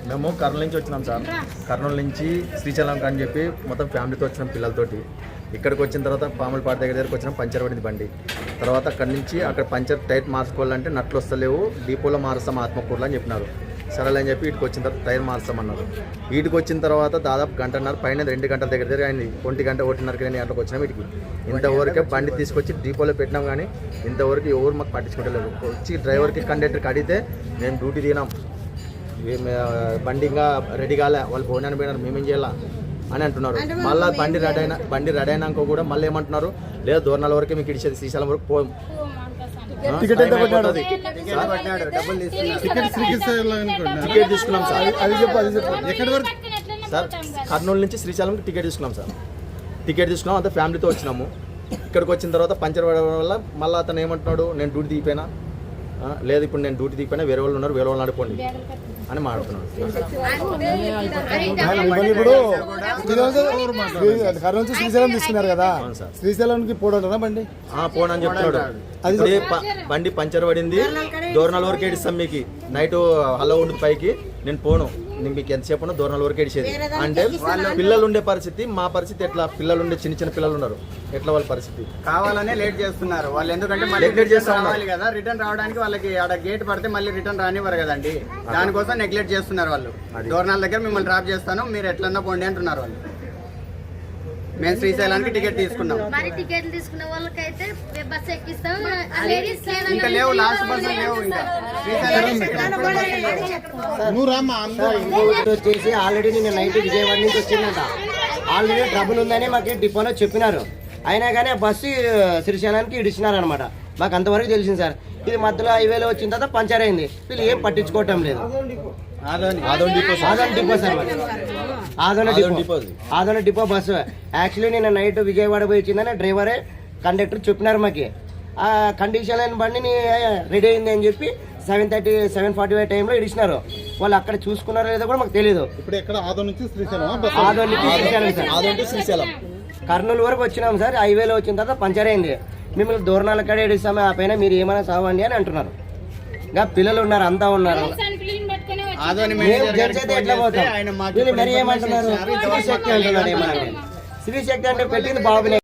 మేము కర్నూలు నుంచి వచ్చినాం సార్. కర్నూలు నుంచి శ్రీశైలం అని చెప్పి మొత్తం ఫ్యామిలీతో వచ్చినాం పిల్లలతోటి. ఇక్కడికి వచ్చిన తర్వాత పాములపాటి దగ్గరికి వచ్చినాం. పంచర్ పడింది బండి. తర్వాత అక్కడి నుంచి అక్కడ పంచర్ టైర్ మార్చుకోవాలంటే నట్లు వస్తలేవు, డిపోలో మారుస్తాం ఆత్మకూరులో అని చెప్పినారు. సరేలే అని చెప్పి వీటికి వచ్చిన తర్వాత టైర్ మార్చామన్నారు. వీటికి వచ్చిన తర్వాత దాదాపు గంటన్నర పైన 2 గంటల దగ్గర అయింది. 1 గంట 1:30 గంటలకు వచ్చినాం. వీటికి ఇంతవరకే బండి తీసుకొచ్చి డిపోలో పెట్టినాం, కానీ ఇంతవరకు ఎవరు మాకు పట్టించుకోవట్లేదు. వచ్చి డ్రైవర్కి కండక్టర్కి అడిగితే మేము డ్యూటీ తినాం, బండి ఇంకా రెడీ కాలే, వాళ్ళు భోజనాన్ని పోయినారు, మేమేం చేయాలా అని అంటున్నారు. మళ్ళీ బండి రెడీ అయినాక కూడా మళ్ళీ ఏమంటున్నారు, లేదు దూరణాల వరకే మీకు ఇచ్చేది, శ్రీశైలం వరకు పోం. టికెట్ ఎంత పట్టినాడు? టికెట్ తీసుకున్నాం సార్. అది చెప్పు ఎక్కడి వరకు సార్? కర్నూలు నుంచి శ్రీశైలంకి టికెట్ తీసుకున్నాం సార్. టికెట్ తీసుకున్నాం, అంతా ఫ్యామిలీతో వచ్చినాము. ఇక్కడికి వచ్చిన తర్వాత పంచర్ పడడం వల్ల మళ్ళీ అతను ఏమంటున్నాడు, నేను డ్యూటీ దిగిపోయినా, లేదు ఇప్పుడు నేను డ్యూటీ దిగిపోయినా, వేరే వాళ్ళు ఉన్నారు, వేరే వాళ్ళు నడిపోండి అని మాట్లాడుతున్నాడు. కర్నూలు శ్రీశైలం తీసుకున్నారు కదా, శ్రీశైలంకి పోవడం బండి పోనని చెప్తున్నాడు. అది బండి పంచర్ పడింది, దూరణాల వరకు ఏడిస్తాం మీకు, నైట్ హలో ఉండి పైకి నేను పోను, నేను మీకు ఎంతసేపు ఉన్నా దూరణాల వరకు ఏడిచేది అంటే పిల్లలు ఉండే పరిస్థితి. మా పరిస్థితి ఎట్లా? పిల్లలు ఉండే చిన్న పిల్లలు ఉన్నారు, ఎట్లా వాళ్ళ పరిస్థితి? కావాలనే లేట్ చేస్తున్నారు వాళ్ళు, ఎందుకంటే మళ్ళీ లేట్ చేస్తున్నారు కదా, రిటర్న్ రావడానికి వాళ్ళకి ఆడ గేట్ పడితే మళ్ళీ రిటర్న్ రానివ్వరు కదండి, దానికోసం నెగ్లెక్ట్ చేస్తున్నారు వాళ్ళు. దూరణాల దగ్గర మిమ్మల్ని డ్రాప్ చేస్తాను, మీరు ఎట్లన్నా పోండి అంటున్నారు వాళ్ళు. మేము శ్రీశైలానికి టికెట్ తీసుకున్నాం. టికెట్లు తీసుకున్న వాళ్ళకైతే బస్ ఎక్కిస్తాం, ఇంకా లేవు, లాస్ట్ బస్ లేవు. ఇంకా వచ్చేసి ఆల్రెడీ నేను నైట్ విజయవాడ నుంచి వచ్చిందంట, ఆల్రెడీ ట్రబుల్ ఉందని మాకు డిపోలో చెప్పినారు. అయినా కానీ ఆ బస్సు శ్రీశైలానికి ఇడిచినారు అనమాట. మాకు అంతవరకు తెలిసింది సార్. ఇది మధ్యలో హైవేలో వచ్చిన తర్వాత పంచర్ అయింది, వీళ్ళు ఏం పట్టించుకోవటం లేదు. ఆదోని డిపో బస్సు యాక్చువల్లీ నేను నైట్ విజయవాడ పోయి వచ్చిందని డ్రైవరే కండక్టర్ చెప్పినారు మాకు. ఆ కండిషన్ అయిన బండిని రెడీ అయింది అని చెప్పి 7:30 7:45 టైంలో ఇడిచినారు. వాళ్ళు అక్కడ చూసుకున్నారో లేదో కూడా మాకు తెలియదు. ఆదోని నుంచి శ్రీశైలం కర్నూలు వరకు వచ్చినాం సార్. హైవేలో వచ్చిన తర్వాత పంచర్ అయింది, మిమ్మల్ని దూరణాల కాడ ఇడిస్తాము, ఆ పైన మీరు ఏమైనా సావండి అని అంటున్నారు. ఇంకా పిల్లలు ఉన్నారు, అంతా ఉన్నారు. ఎట్లా పోతాం? మరి ఏమంటున్నారు, శ్రీశక్తి అంటున్నారు. ఏమన్నా శ్రీశక్తి అంటే పెట్టింది బాబునే.